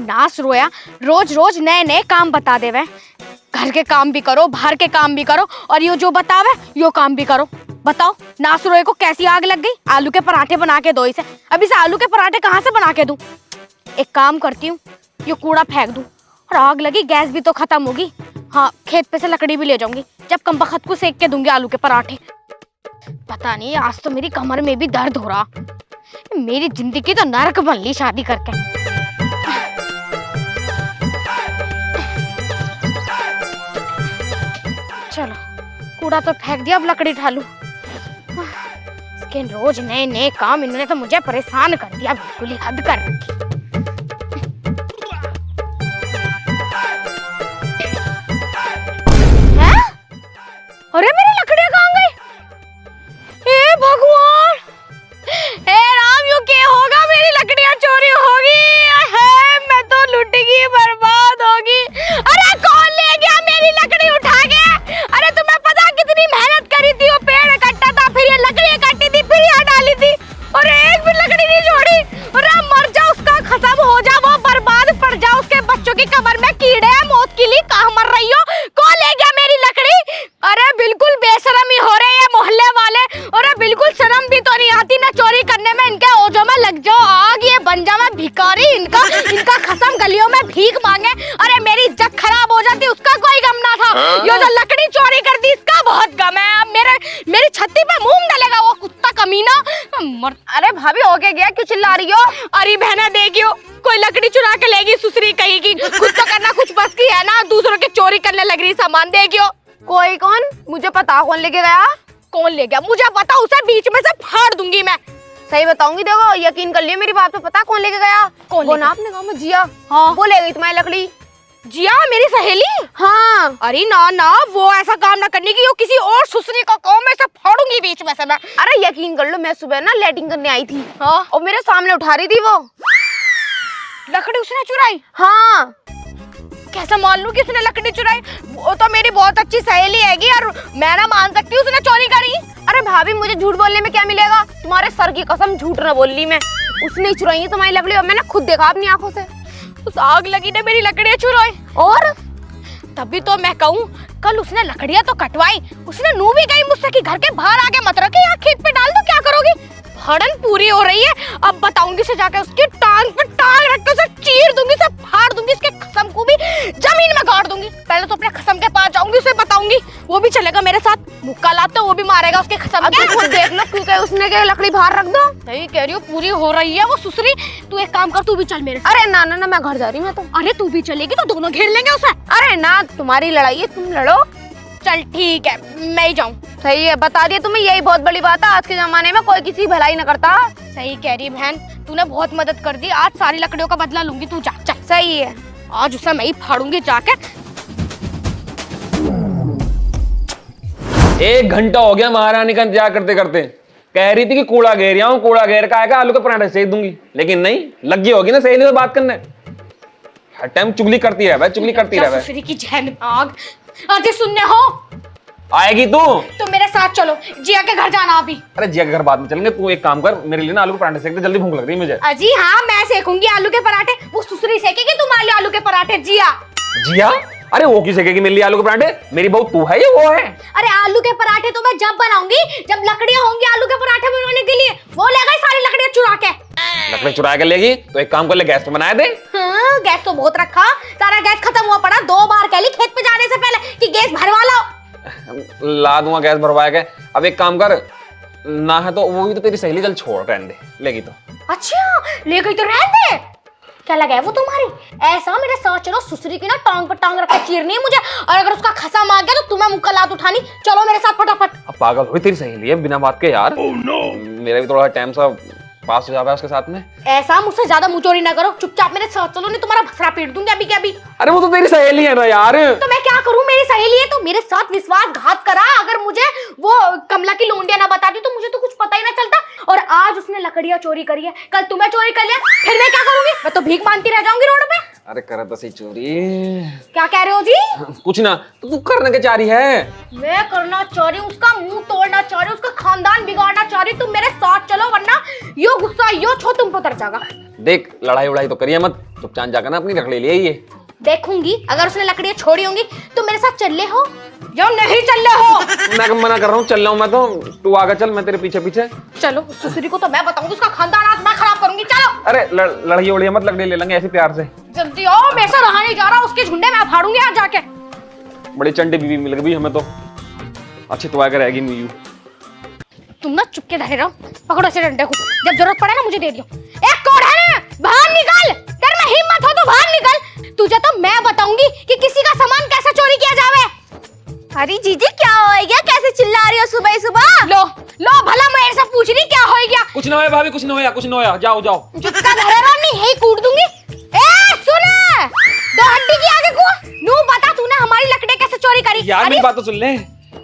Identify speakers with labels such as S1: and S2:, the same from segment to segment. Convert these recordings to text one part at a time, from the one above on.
S1: नास रोया, रोज रोज नए नए काम बता देवे। घर के काम भी करो, बाहर के काम भी करो, और यो जो बतावे यो काम भी करो। बताओ नास रोए को कैसी आग लग गई? आलू के पराठे बना के दो इसे। अब इसे आलू के पराठे कहाँ से बना के दूं? एक काम करती हूँ, यो कूड़ा फेंक दूं, और आग लगी, गैस भी तो खत्म होगी। हाँ, खेत पे से लकड़ी भी ले जाऊंगी, जब कम बखत को सेक के दूंगी आलू के पराठे। पता नहीं, आज तो मेरी कमर में भी दर्द हो रहा। मेरी जिंदगी तो नरक बन ली शादी करके। चलो कूड़ा तो फेंक दिया, अब लकड़ी उठा लूं। इसके रोज नए नए काम, इन्होंने तो मुझे परेशान कर दिया, बिल्कुल ही हद कर रखी। हैं? अरे मेरी लकड़ियां कहाँ गई? हे भगवान, हे राम, यू क्या होगा? मेरी लकड़ियां चोरी होगी। मैं तो लुट गई, बर्बाद होगी। अरे कौन ले गया मेरी लकड़ी उठा के? अरे तुम्हें पता कितनी मेहनत करी थी, वो पेड़ कटा था, फिर ये लकड़ी काटी थी, फिर यहाँ डाली थी, और एक भी लकड़ी नहीं छोड़ी। अरे मर जा, उसका खत्म हो जा, वो बर्बाद पड़ जा, उसके बच्चों की कमर में कीड़े हैं, मौत के लिए कहाँ मर रही हो? कौन ले गया मेरी लकड़ी? अरे बिल्कुल बेशरमी हो रही है मोहल्ले वाले। अरे बिल्कुल शर्म भी तो नहीं आती ना चोरी करने में। इनके ओजों में लग जाओ आग, ये बन जा मैं भिखारी, इनका खसम गलियों में भीख मांगे। अरे मेरी इज्जत खराब हो जाती, उसका कोई गम ना था। ये जो लकड़ी चोरी कर दी, इसका बहुत गम है। अब मेरी छत्ती पे मूंग डालेगा वो कुत्ता कमीना। अरे भाभी हो गया, क्यों चिल्ला रही हो? अरे बहना देखियो, कोई लकड़ी चुरा के लेगी सुसरी कहेगी। खुद तो करना कुछ बस की है ना, दूसरों के चोरी करने लग रही सामान। देखियो कोई कौन, मुझे पता कौन लेके गया। कौन ले गया मुझे पता, उसे बीच में से फाड़ दूंगी मैं। सही बताऊंगी, देखो यकीन कर लियो मेरी बात पे। पता कौन लेके गया? कौन? वो ना आपने गाँव में जिया। हाँ, वो ले गई तुम्हारी लकड़ी। जिया मेरी सहेली? हाँ। अरे ना ना, वो ऐसा काम ना करने की, वो किसी और सुसरी का काम, मैं सब फाड़ूंगी बीच में से मैं। अरे यकीन कर लो, मैं सुबह ना लैटिंग करने आई थी। हाँ। और मेरे सामने उठा रही थी वो लकड़ी, उसने चुराई? हाँ। कैसे मान लूं कि उसने लकड़ी चुराई? वो तो मेरी बहुत अच्छी सहेली हैगी, और मैं ना मान सकती हूँ उसने चोरी करी। अरे भाभी, मुझे झूठ बोलने में क्या मिलेगा? तुम्हारे सर की कसम झूठ न बोल ली मैं। उसने ही चुराई है तुम्हारी लकड़ी, और मैंने खुद देखा अपनी आंखों से। उस आग लगी ने मेरी लकड़ियां चुराई, और तभी तो मैं कहूँ, कल उसने लकड़ियां तो कटवाई, उसने नू भी गई मुझसे कि घर के बाहर आके मत रखे, यहाँ खेत पे डाल दो। क्या करोगी? हड़न पूरी हो रही है, अब बताऊंगी उसे जाके, उसकी टांग पे टांग रख के उसे चीर दूंगी, उसे फाड़ दूंगी, इसके खसम को भी जमीन में गाड़ दूंगी। पहले तो अपने खसम के पास जाऊंगी, उसे बताऊंगी, वो भी चलेगा मेरे साथ। मुक्का लाते वो भी मारेगा उसके खसम के। खुद देख लो, क्योंकि उसने के लकड़ी बाहर रख दो। सही कह रही हो, पूरी हो रही है वो सुसरी। तू एक काम कर, तू भी चल मेरे साथ। अरे ना ना ना, मैं घर जा रही हूँ मैं तो। अरे तू भी चलेगी तो दोनों घेर लेंगे उसे। अरे ना, तुम्हारी लड़ाई है, तुम लड़ो। चल ठीक है, मैं ही जाऊँ। सही है, बता दिया तुम्हें, यही बहुत बड़ी बात है। आज के जमाने में कोई किसी भलाई न करता। सही कह रही बहन, तूने बहुत मदद कर दी। आज सारी लकड़ियों का बदला लूंगी, तू जा। चल सही है, आज उसे मैं ही फाड़ूंगी जाके।
S2: 1 घंटा हो गया महारानी का इंतजार करते करते। कह रही थी कि कूड़ा घेर आऊं, कूड़ा घेर का आएगा, आलू के पराठे सेक दूंगी, लेकिन नहीं, लगी होगी ना सहेली से बात करने। हर टाइम चुगली करती रहे, चुगली करती रहे।
S1: सुसरी की जहन आग। अजय सुनने हो?
S2: आएगी तू
S1: तो मेरे साथ चलो, जिया के घर जाना अभी।
S2: अरे जिया के घर बाद में चलेंगे, तू एक काम कर, मेरे लिए ना आलू के पराठे सेक दे, जल्दी भूख लग रही है मुझे।
S1: अजी हाँ, मैं सेकूंगी आलू के पराठे, वो सुसरी सेकेगी तुम्हारे लिए आलू के पराठे। जिया?
S2: जिया? अरे वो क्यों सेकेगी मेरे लिए आलू के पराठे? मेरी बहू तू है या वो है?
S1: अरे आलू के पराठे तो मैं जब बनाऊंगी जब लकड़ियां होंगी आलू के पराठे बनाने के लिए। वो ले गई सारी लकड़ियां चुरा के।
S2: लकड़ी चुरा के लेगी तो एक काम कर ले, गैस पे बनाया दे।
S1: हाँ, गैस तो बहुत रखा, सारा गैस खत्म हुआ पड़ा। 2 बार कह ली खेत पे जाने से पहले कि गैस भरवा लो।
S2: ला दूंगा गैस भरवा के। अब एक काम कर, ना है तो वो भी तो तेरी सहेली, चल छोड़, रहने दे, लेगी तो।
S1: अच्छा ले गई तो रहने दे। क्या लगा है वो तुम्हारी? ऐसा मेरे साथ चलो, सुसरी की ना टांग पर टांग रख के चीरनी है मुझे, और अगर उसका खसम आ गया तो तुम्हें मुक्का लात उठानी। चलो मेरे साथ फटाफट।
S2: अब पागल हुई, तेरी सहेली है बिना बात के यार। मेरा भी थोड़ा टाइम सा पास हो जाता है उसके साथ में।
S1: ऐसा मुझसे ज्यादा मुंहचोरी ना करो, चुपचाप मेरे साथ चलो, नहीं तुम्हारा भसरा पीट दूंगी अभी के अभी।
S2: अरे वो तो तेरी सहेली है ना यार।
S1: तो मैं क्या करूं, मेरी सहेली है तो मेरे साथ विश्वासघात करा। अगर मुझे वो कमला की लोंडिया ना बताती तो मुझे तो कुछ पता ही ना चलता। और आज उसने लकड़ियां चोरी करी है, कल तुम्हें चोरी कर लिया, फिर मैं क्या करूंगी? मैं तो भीख मांगती रह जाऊंगी रोड पे।
S2: अरे कर तो सही चोरी।
S1: क्या कह रहे हो जी?
S2: कुछ ना, तो तू करने के चाह रही है?
S1: मैं करना चाह रही हूँ, उसका मुंह तोड़ना चाह रही हूँ, उसका खानदान बिगाड़ना चाह रही हूँ। तुम मेरे साथ चलो, वरना यो गुस्सा यो छो तुम पर उतर जाएगा।
S2: देख लड़ाई उड़ाई तो करिए मत, चुपचाप जाकर ना अपनी लकड़ी ले आइए।
S1: देखूंगी अगर उसने लकड़ियां छोड़ी होंगी तो मेरे साथ चल हो या नहीं चल हो।
S2: मैं कब मना कर रहा हूँ, चल रहा हूँ मैं तो, तू आगे चल, मैं तेरे पीछे पीछे।
S1: चलो सुसुरी को तो मैं बताऊंगी, उसका खानदान आज मैं खराब करूंगी। चलो
S2: अरे लड़ाई उड़िया मत, लकड़ी ले लेंगे ऐसे प्यार से।
S1: जल्दी आओ, मैं ऐसा रहा नहीं जा रहा, उसके झुंडे में फाड़ूंगी आज जाके।
S2: बड़ी चंडी बीवी मिल गई हमें तो, अच्छी तो आकर रहेगी मीयू।
S1: तुम ना चुपके धरे रहो, पकड़ो इसे डंडे को, जब जरूरत पड़े ना मुझे दे दियो। एक कोढ़ा ने बाहर निकल, तेरे में हिम्मत हो तो बाहर निकल, तुझे तो मैं बताऊंगी कि किसी का सामान कैसे चोरी किया जावे।
S3: अरे जीजी क्या हो गया, कैसे चिल्ला रही हो सुबह सुबह?
S1: लो लो भला मेरे से पूछ रही क्या हो गया?
S2: कुछ ना होया भाभी, कुछ ना होया, कुछ ना होया, जाओ जाओ।
S1: चुपका धरे रहो, नहीं यही कूट दूंगी। ए सुन, दो हड्डी की आगे को नू बता, तूने हमारी लकड़ी कैसे चोरी करी?
S2: यार मेरी बात तो सुन ले,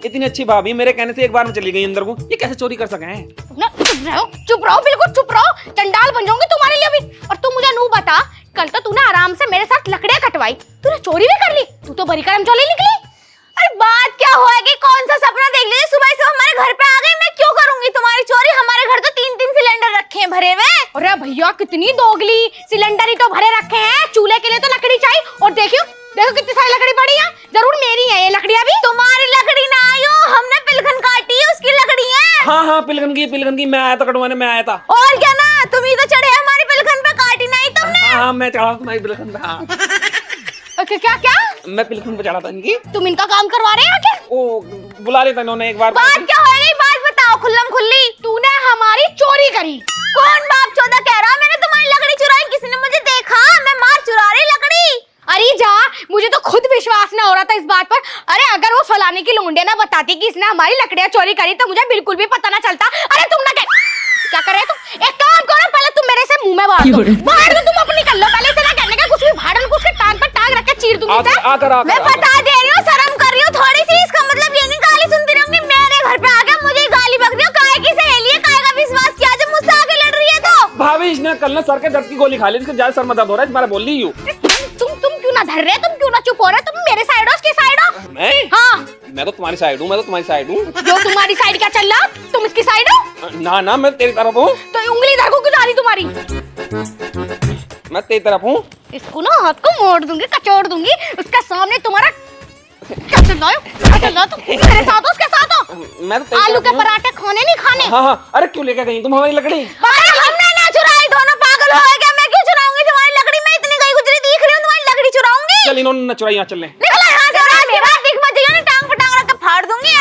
S2: इतनी अच्छी भाभी मेरे कहने से एक बार में चली गई अंदर को, ये कैसे चोरी कर सके हैं?
S1: चुप रहो, बिल्कुल चुप रहो, चंडाल बन जाऊंगी तुम्हारे लिए भी। और तू मुझे नू बता, कल तो तूने आराम से मेरे साथ लकड़ियां कटवाई, तूने चोरी भी कर ली, तू तो बड़ी करम चोली निकली।
S3: अरे बात क्या होगी, कौन सा सपना देख लिया, सुबह से हमारे घर पे आ गई, मैं क्यों करूंगी तुम्हारी चोरी? हमारे घर तो 3-3 सिलेंडर रखे हैं भरे हुए।
S1: अरे भैया कितनी दोगली, सिलेंडर ही तो भरे रखे हैं, चूल्हे के लिए तो लकड़ी चाहिए। और देखियो देखो कितनी सारी लकड़ी पड़ी है, जरूर मेरी है ये लकड़ियां भी।
S3: तुम्हारी लकड़ी ना आई हो, हमने पिलखन काटी है, उसकी लकड़ी है।
S2: हाँ पिलखन की मैं आया था कटवाने, मैं आया था।
S3: और क्या ना, तुम ही तो चढ़े हमारी पिलखन पे, काटी नहीं तुमने।
S2: हाँ मैं चढ़ा तुम्हारी पिलखन पे। हाँ
S1: क्या क्या
S2: मैं पिलखन पे चढ़ा था इनकी।
S1: तुम इनका काम करवा रहे हैं क्या?
S2: ओ बुला लेता इन्होंने एक बार।
S3: बात क्या होगी, बात बताओ खुल्लम खुल्ली।
S1: तूने हमारी चोरी करी।
S3: कौन बाप चौदह कह रहा, मैंने तुम्हारी लकड़ी चुराई, किसी ने मुझे देखा? मैं मार चुरा रही लकड़ी।
S1: अरे जा, मुझे तो खुद विश्वास ना हो रहा था इस बात पर। अरे अगर वो फलाने की लौंडे ना बताती कि इसने हमारी लकड़ियां चोरी करी तो मुझे बिल्कुल भी पता ना चलता। अरे तुम ना क्या कर रहे तुम? एक काम करो, पहले तुम मेरे से मुंह में बाहर दो, तुम अपनी कर लो, पहले इसे ना कहने का कुछ भी, भाड़ को उसके टांग पर टांग रख के चीर दूंगी।
S3: मैं बता दे रही हूँ, शर्म कर रही हूँ थोड़ी सी, इसका मतलब ये नहीं गाली सुनती रहूंगी। मेरे घर पे आ गया, मुझे गाली बक रही हो, काहे की सहेली है, काहे का विश्वास किया जब मुझसे आके लड़ रही है तो?
S2: भाभी इसने कल ना सर के दर्द की गोली खा ली, इसका ज्यादा सर में दर्द हो रहा है, तुम्हारा बोल रही हूँ।
S1: तुम क्यों ना धर रहे, तुम क्यों ना चुप हो रहे? तुम मेरे साइड हो उसकी साइड हो?
S2: मैं?
S1: हाँ
S2: मैं तो तुम्हारी साइड हूँ, मैं तो तुम्हारी साइड हूँ।
S1: जो तुम्हारी साइड क्या चल रहा, तुम इसकी साइड हो?
S2: ना मैं तेरी तरफ हूँ।
S1: तो उंगली इधर को क्यों जा रही तुम्हारी?
S2: मैं तेरी तरफ हूँ।
S1: इसको ना हाथ को मोड़ दूंगी, कचोड़ दूंगी, उसके सामने तुम्हारा क्या चल रहा है? तुम मेरे साथ हो उसके साथ हो?
S2: मैं तो
S1: आलू के पराठे खाने नहीं खाने।
S2: हाँ अरे क्यों लेकर गई तुम हमारी लकड़ी?
S3: अरे हमने ना चुराई, दोनों पागल हो गए, मैं क्यों चुराऊंगी तुम्हारी लकड़ी? मैं इतनी गई गुजरी दिख रही हूँ, तुम्हारी लकड़ी चुराऊंगी?
S2: चल इन्होंने न चुराई, यहाँ चल ले।
S3: निकलो यहाँ से, मेरा दिख मत जाइए ना, टांग पे टांग रख के फाड़ दूंगी।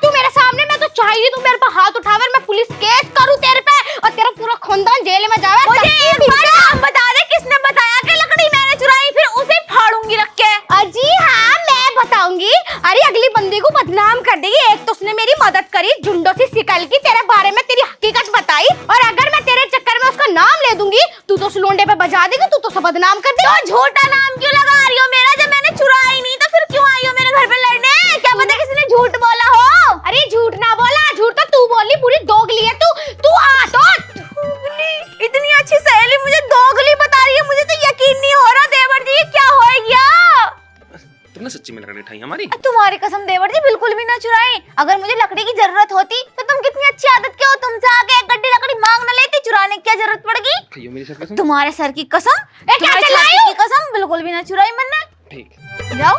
S1: तू मेरे सामने, मैं तो चाहिए तू मेरे पे हाथ उठावे, मैं पुलिस केस करूं तेरे पे और तेरा पूरा खानदान जेल में जावे।
S3: मुझे एक बार नाम बता दे, किसने बताया कि लकड़ी मैंने चुराई, फिर उसे फाड़ूंगी रख के।
S1: अजी हाँ मैं बताऊंगी। अरे अगली बंदी को बदनाम कर देगी। एक तो उसने मेरी मदद करी, झुंडों से सिकल की तेरे बारे में तेरी हकीकत बताई, और अगर मैं तेरे चक्कर में उसका नाम ले दूंगी तू तो उस लोंडे पे बजा देगी, तू तो उसे बदनाम कर देगी।
S3: तो झूठा नाम क्यों लगा रही हो मेरा, जब मैंने चुराई नहीं तो फिर क्यों आई हो मेरे घर पे लड़ने? क्या पता किसी ने झूठ बोला हो।
S1: अरे झूठ ना बोला, झूठ तो तू बोली, पूरी दोगली है तू आ तो।
S3: इतनी अच्छी सहेली मुझे दोगली बता रही है, मुझे तो यकीन नहीं हो रहा। देवर जी क्या हो गया?
S2: तुमने सच्ची में लकड़ी उठाई हमारी?
S3: तुम्हारी कसम देवर जी, बिल्कुल भी ना चुराई। अगर मुझे लकड़ी की जरूरत होती तो तुम कितनी अच्छी आदत के हो, तुमसे आके एक गड्डी लकड़ी मांग न लेती, चुराने की क्या जरूरत पड़ेगी?
S2: मेरी सर कसम।
S3: तुम्हारे सर की कसम,
S1: क्या चिल्लाई
S3: की कसम, बिल्कुल भी ना चुराई मैंने।
S2: ठीक
S3: जाओ।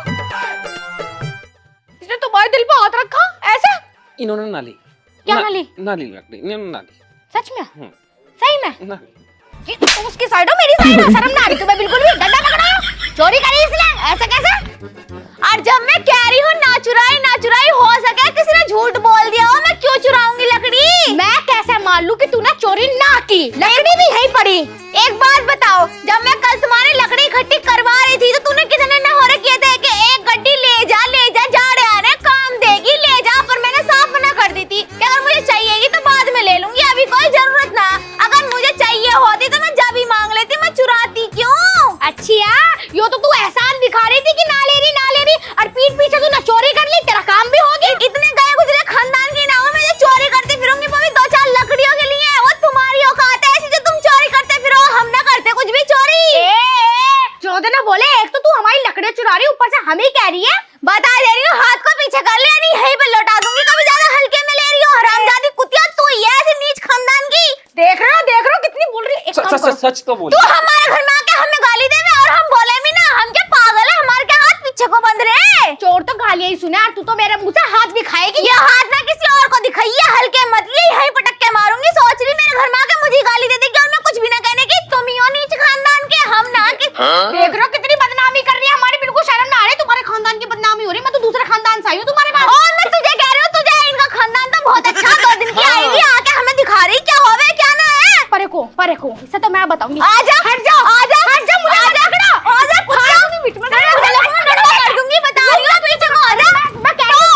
S1: इसने तुम्हारे दिल पे हाथ रखा ऐसे?
S2: इन्होंने ना ली।
S1: क्या ना ली?
S2: ना ली लकड़ी, इन्होंने ना ली।
S1: सच में? सही में?
S2: ना
S1: कि तुम उसकी साइड हो, मेरी साइड हो? शर्म ना आ रही तुम्हें बिल्कुल भी? डंडा पकड़ाओ, चोरी करी इसने, ऐसे कैसे?
S3: और जब मैं कह रही हूँ ना चुराई हो सके किसी ने झूठ बोल दिया हो, मैं क्यों चुराऊंगी लकड़ी?
S1: मैं कैसे मान लूं कि तूने चोरी ना की? लकड़ी भी यहीं पड़ी।
S3: एक बात बताओ, जब मैं कल तुम्हारी लकड़ी इकट्ठी करवा रही थी तो तूने कितने नहोरे किए थे कि एक गड्डी ले जा जा रहे आ रहे काम देगी, ले जा, पर मैंने साफ मना कर दी थी कि अगर मुझे चाहिएगी तो बाद में ले लूंगी, अभी कोई जरूरत ना। अगर मुझे चाहिए होती तो मैं जब ही मांग लेती, मैं चुराती क्यों?
S1: अच्छा यो तो तू एहसान दिखा रही थी कि ना ले रही और पीठ पीछे तू ना चोरी कर ली, तेरा काम भी हो गया।
S3: इतने गए गुजरे खानदान की ना हो, मैं जो चोरी करती फिरूंगी वो भी 2-4 लकड़ियों के लिए। वो तुम्हारी औकात है ऐसी जो तुम चोरी करते फिरो, हम ना करते कुछ भी चोरी।
S1: चौधरी ना बोले, एक तो तू हमारी लकड़ियां चुरा रही, ऊपर से हमें कह रही है।
S3: बता दे रही हूँ, हाथ को पीछे कर ले, नहीं यहीं पे लौटा दूंगी, कभी ज्यादा हल्के में ले रही हो। हरामजादी कुतिया तू ही है ऐसी नीच खानदान की।
S1: देख रहे हो कितनी बोल रही है। एक काम करो,
S2: सच तो बोल।
S3: तू हमारे घर में आके हमें गाली देवे और हम बोले भी ना, हम क्या पागल है, हमारे क्या हाथ पीछे को बंद रहे।
S1: चोर तो गालियां ही सुना, तू तो मेरे मुंह से हाथ भी खाएगी।
S3: ये हाथ ना किसी और को दिखाइए, हल्के मत, ये यहीं पटक के मारूंगी। सोच रही मेरे घर में आके मुझे गाली दे देगी और मैं कुछ भी ना कहने की। तुम ही हो नीच खानदान के, हम ना कि
S1: देख रहे हो कितनी बदनामी कर रही है हमारी, बिल्कुल शर्म ना आ रही। तुम्हारे खानदान की बदनामी हो रही है, मैं तो दूसरे खानदान से आई हूँ तुम्हारे पास।
S3: और मैं तुझे कह रही हूँ, तुझे इनका खानदान तो बहुत अच्छा, 2 दिन की आएगी आके हमें दिखा रही क्या होवे क्या ना है।
S1: परे को इसे तो मैं बताऊंगी।
S3: आजा हट जाओ, आजा हट जा, मुझे आजा बीच में कर दूंगी, बता रही हूँ पीछे को आजा। मैं कह रही हूँ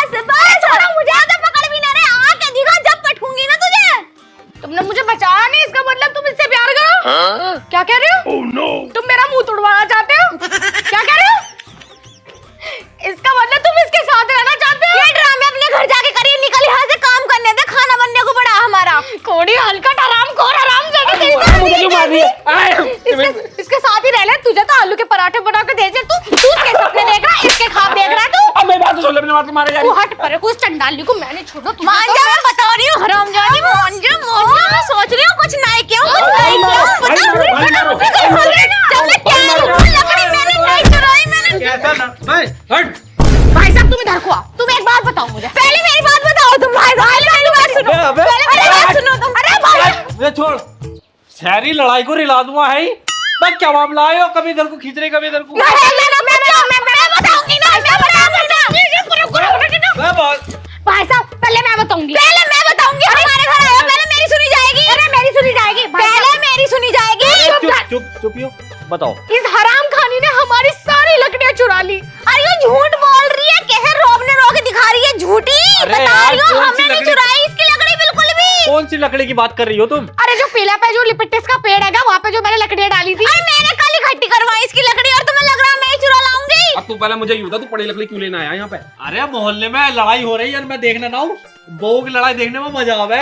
S3: छोड़ो मुझे, आजा पकड़ भी ना रहे, आके दिखा जब पटकूंगी ना तुझे।
S1: तुमने मुझे बचाया नहीं, इसका मतलब तुम इससे प्यार करो। क्या कह रहे हो? तुम मेरा मुंह तोड़वाना चाहते हो? क्या कह रहे हो? इसका मतलब तुम इसके साथ रहना चाहते हो?
S3: ये ड्रामे अपने घर जाके करिए, निकल यहाँ से, काम करने दे, खाना बनने को बड़ा हमारा।
S1: कोड़ी हलकट हरामखोर हरामजादा तेरी तो
S2: मुझे क्यों मार रही है?
S1: इसके साथ ही रह ले। तुझे तो आलू के पराठे बना के दे दे, तू इसके सपने देख रहा है, इसके ख्वाब देख रहा है तू।
S2: अब मैं बात तो सुन ले, अपने बात मारे जा रही।
S1: तू हट परे को, इस चंडाली को मैंने छोड़ो। तुम
S3: मान जा, मैं बता रही हूँ हरामजादी, मान जा, मैं सोच रही हूँ कुछ नहीं क्यों, लकड़ी मैंने नहीं चुराई, मैंने।
S1: भाई साहब तुम इधर को आओ, तुम एक बात बताओ मुझे।
S3: पहले मेरी बात बताओ तुम, भाई मेरी बात सुनो, पहले मेरी बात सुनो तुम। अरे भाई
S4: छोड़, सारी लड़ाई को रिला दूंगा है। बस क्या मामला है, कभी इधर को खींच रही, कभी इधर को।
S3: मैं बताऊंगी ना, मैं बताऊंगी
S1: भाई साहब पहले मैं बताऊंगी।
S3: पहले मैं बताऊंगी, हमारे घर आयो, पहले मेरी सुनी जाएगी।
S1: अरे मेरी सुनी जाएगी,
S3: पहले मेरी सुनी जाएगी।
S4: चुपियो, बताओ।
S1: इस हराम खानी ने हमारी सारी लकड़ियां चुरा ली।
S3: अरे ये झूठ बोल रही है, कैसे रोकने रोक दिखा रही है, झूठी
S4: अरे
S3: बता
S4: यार,
S3: रही हूँ,
S4: कौन सी
S3: हमने नहीं
S4: लकड़ी?
S3: चुराई इसकी लकड़ी बिल्कुल भी।
S4: कौन सी लकड़ी की बात कर रही हो तुम?
S1: अरे जो पीला पे जो लिपटिस का पेड़ है वहाँ पे जो मैंने लकड़ियां डाली थी।
S3: अरे मैंने कल इकट्ठी करवाई इसकी लकड़ी और तुम्हें लग रहा है मैं ही चुरा लाऊंगी।
S2: अब तू पहले मुझे यूं था, तू पड़ी लकड़ी क्यों लेना आया यहाँ पे?
S4: अरे मोहल्ले में लड़ाई हो रही है, मैं देखने ना हूँ। बहू की लड़ाई देखने में मजा आवे।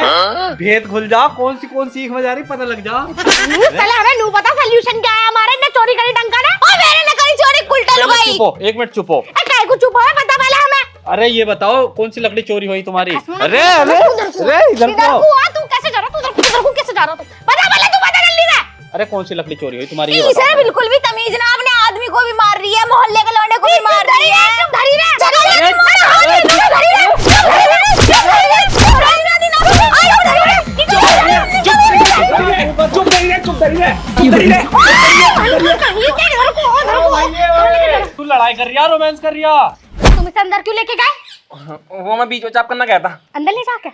S4: भेद खुल जा, कौन सी सीख में जा रही पता लग जा।
S1: पहले हमें नू पता सोल्यूशन क्या है हमारे। ने चोरी करी डंका ने
S3: और मैंने न करी चोरी, उल्टा लुगाई।
S4: चुप हो, 1 मिनट चुप हो।
S1: काय को चुप है, बता पहले हमें।
S4: अरे ये बताओ, कौन सी लकड़ी चोरी हुई तुम्हारी? अरे
S1: इधर को आ, तू कैसे जा रहा, तू इधर को कैसे जा रहा, तू बता पहले, तू बता जल्दी से।
S4: अरे कौन सी लकड़ी चोरी हुई तुम्हारी? ये
S3: इसे
S4: बताओ।
S3: बिल्कुल भी तमीज ना, अपने आदमी को भी मार रही है, मोहल्ले के लौंडे को भी मार रही है।
S4: तू लड़ाई कर रही है, रोमांस कर रही है?
S1: तुम इसे अंदर क्यों लेके गए?
S2: वो मैं बीच में चाप करना कहता।
S1: अंदर ले जाके।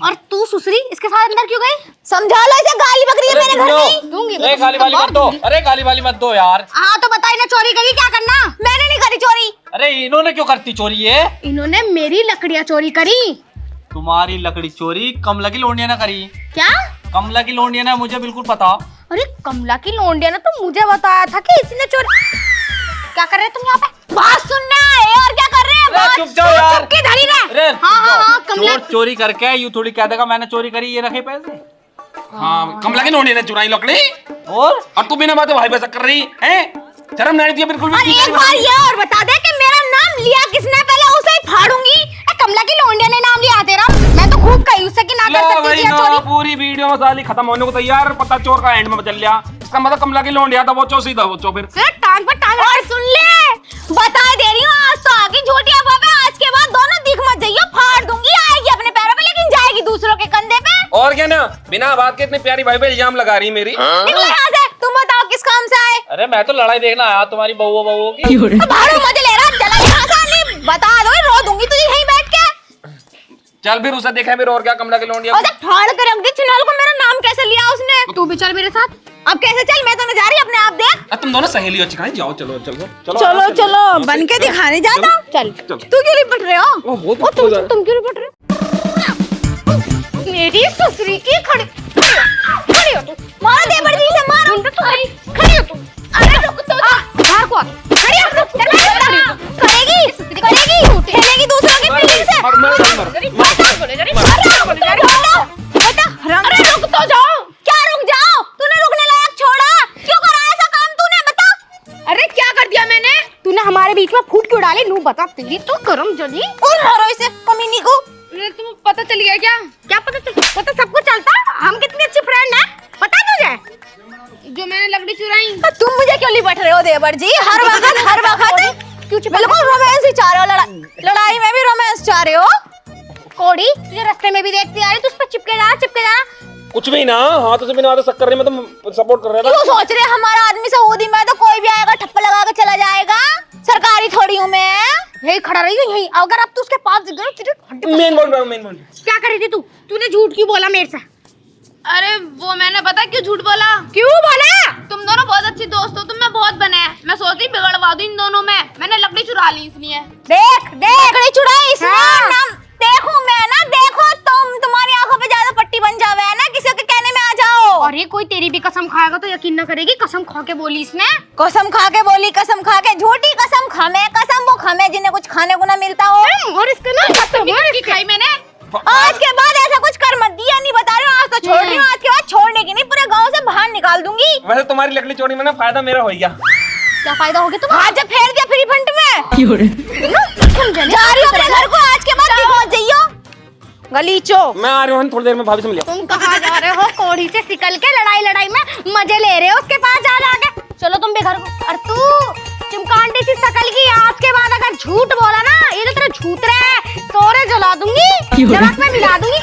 S1: और तू सुसरी इसके साथ अंदर क्यों गई?
S3: समझा लो, इसे गाली बक रही है मेरे घर में।
S1: दूंगी
S4: अरे गाली वाली मत दो, अरे गाली वाली मत दो यार।
S1: हाँ तो बताई ना, चोरी करी, क्या करना?
S3: मैंने नहीं करी चोरी।
S4: अरे इन्होंने क्यों करती चोरी ये?
S1: इन्होंने मेरी लकड़ियां चोरी करी।
S4: तुम्हारी लकड़ी चोरी कमला की लोंडिया ने करी।
S1: क्या?
S4: कमला की लोंडिया ने, मुझे बिल्कुल पता।
S1: अरे कमला की लोंडिया ने तो मुझे बताया था कि इसने चोरी। क्या कर रहे तुम यहाँ पे?
S3: बात सुनना है और क्या कर रहे हैं?
S4: अरे चुप जाओ यार।
S1: चुप के धरी रहे।
S4: अरे
S1: हाँ, कमला
S4: चोर चोरी करके यूं थोड़ी कह देगा मैंने चोरी करी, ये रखे पैसे।
S2: हाँ, कमला की लोंडी ने चुराई लकड़ी
S4: और
S2: तू बिना बात भाई बस कर रही है। शर्म नहीं आती है बिल्कुल भी?
S3: और एक बार ये और बता दे कि मेरा नाम लिया किसने, पहले उसे ही फाड़ूंगी।
S1: कमला की लोंडिया ने नाम लिया तेरा। मैं तो खूब कही उससे कि ना कर सकती थी ये चोरी।
S2: पूरी वीडियो में साली खत्म होने को तैयार, पता चोर का एंड में चल लिया। इसका मतलब कमला की लोंडिया था, वो चो सीधा वो चो फिर
S1: टांग पर टांग।
S3: और सुन ले, बता दे रही हूँ, आज तो आगे झूठी बाबा, आज के बाद दोनों दिख मत जाइयो, फाड़ दूंगी। आएगी अपने पैरों पे लेकिन जाएगी दूसरों के कंधे पे।
S2: और क्या ना, बिना बात के इतनी प्यारी भाई पे इल्जाम लगा रही मेरी।
S3: निकलो यहाँ से, तुम बताओ किस काम से आए?
S4: अरे मैं तो लड़ाई देखना आया तुम्हारी बहुओं की।
S3: भाड़ू मजे ले रहा, चला यहाँ से, नहीं बता दो, रो दूंगी तुझे यहीं बैठ के।
S2: चल फिर उसे देखा फिर और क्या कमला की लोंडिया।
S3: और जब फाड़ कर रख दी चिनाल को, मेरा नाम कैसे लिया उसने?
S1: तू भी चल मेरे साथ।
S3: अब कैसे चल, मैं तो न जा रही, अपने आप देख।
S2: तुम दोनों सहेली हो, चिकाई जाओ, चलो चलो
S3: चलो चलो, बन के दिखाने जाता हूँ।
S1: चल
S2: चलो।
S3: तू क्यों लिपट रहे हो?
S1: तुम क्यों पट रहे हो? मेरी ससुरी की खड़ी हो तू।
S3: मारो दे बड़ी से, मारो।
S1: खड़ी हो तू।
S3: अरे रुक तो,
S1: बाहर को आ।
S3: खड़ी हो तू। करेगी खेलेगी दूसरों की पीठ से।
S1: अरे रुक तो जाओ।
S3: क्या रुक जाओ? तूने रुकने लायक छोड़ा, क्यों करा ऐसा काम तूने, बता।
S1: अरे क्या कर दिया मैंने? तूने हमारे बीच में फूट क्यों डाली? नू बता, तेरी तो करम जली।
S3: कौन मारो इसे कमीनी को?
S1: तुम्हें पता चल गया क्या? क्या पता चल? पता सबको चलता। हम कितनी अच्छी फ्रेंड है पता तुझे?
S3: जो मैंने लकड़ी चुराई।
S1: तुम मुझे क्यों लिपट रहे हो देवर जी? हर वक्त क्यों बिल्कुल रोमांस ही चाह रहे हो। लड़ाई में भी रोमांस चाह रहे हो।
S3: कोड़ी तुझे रास्ते में भी देखती आ रही, तू उस पर चिपके जा।
S2: कुछ भी ना, हाथों से बिना हाथ शक्कर रहे, मैं तो सपोर्ट कर रहा था।
S1: क्यों सोच रहे हमारा आदमी सऊदी में तो कोई भी आएगा ठप्पा लगा के चला जाएगा? सरकारी थोड़ी हूँ मैं।
S3: यही खड़ा रही हूँ यही, अगर अब तू उसके पास गई
S2: मेन बोल।
S3: क्या करी थी तू? तूने झूठ क्यों बोला मेरे से? अरे वो मैंने पता क्यों झूठ बोला?
S1: क्यों बोला?
S3: तुम दोनों बहुत अच्छी दोस्त हो, तुम में बहुत बने हैं। मैं सोच रही बिगड़वा दूं इन दोनों में, मैंने लकड़ी चुरा ली इसलिए।
S1: देख लकड़ी चुराई इसने। देखो मैं ना, देखो तुम्हारी आंखों पे ज्यादा पट्टी बन जावे है ना, किसी के कहने में आ जाओ।
S3: और ये कोई तेरी भी कसम खाएगा तो यकीन न करेगी, कसम खा के बोली इसने।
S1: कसम खा के बोली, कसम खा के झूठी कसम कसम वो खामे जिन्हें कुछ खाने को ना मिलता हो।
S3: और इसके ना खाई मैंने।
S1: आज के बाद ऐसा कुछ कर मत दिया, नहीं बता रही हूँ, आज तो छोड़ रही हूँ। आज के बाद छोड़ने की नहीं, पूरे गांव से बाहर निकाल दूंगी।
S2: वैसे तुम्हारी लकड़ी चोरी में ना फायदा मेरा हो गया।
S3: क्या फायदा हो गया तुम्हारा?
S1: आज जब फेर दिया फ्री फंड में। जा रही हूँ अपने घर को, आज के बाद पहुंच जाइयो गलीचो।
S2: मैं आ रहा हूँ थोड़ी देर में, भाभी से मिलियो।
S3: तुम कहाँ जा रहे हो? कोढ़ी से निकल के लड़ाई में मजे ले रहे हो उसके पास जा जाके। चलो तुम भी घर को। और तू चिमकांडी सी शकल की, आज के बाद अगर झूठ बोला ना, ये तो तेरा झूठ रहा है, तोरे जला दूंगी, नमक में मिला दूंगी।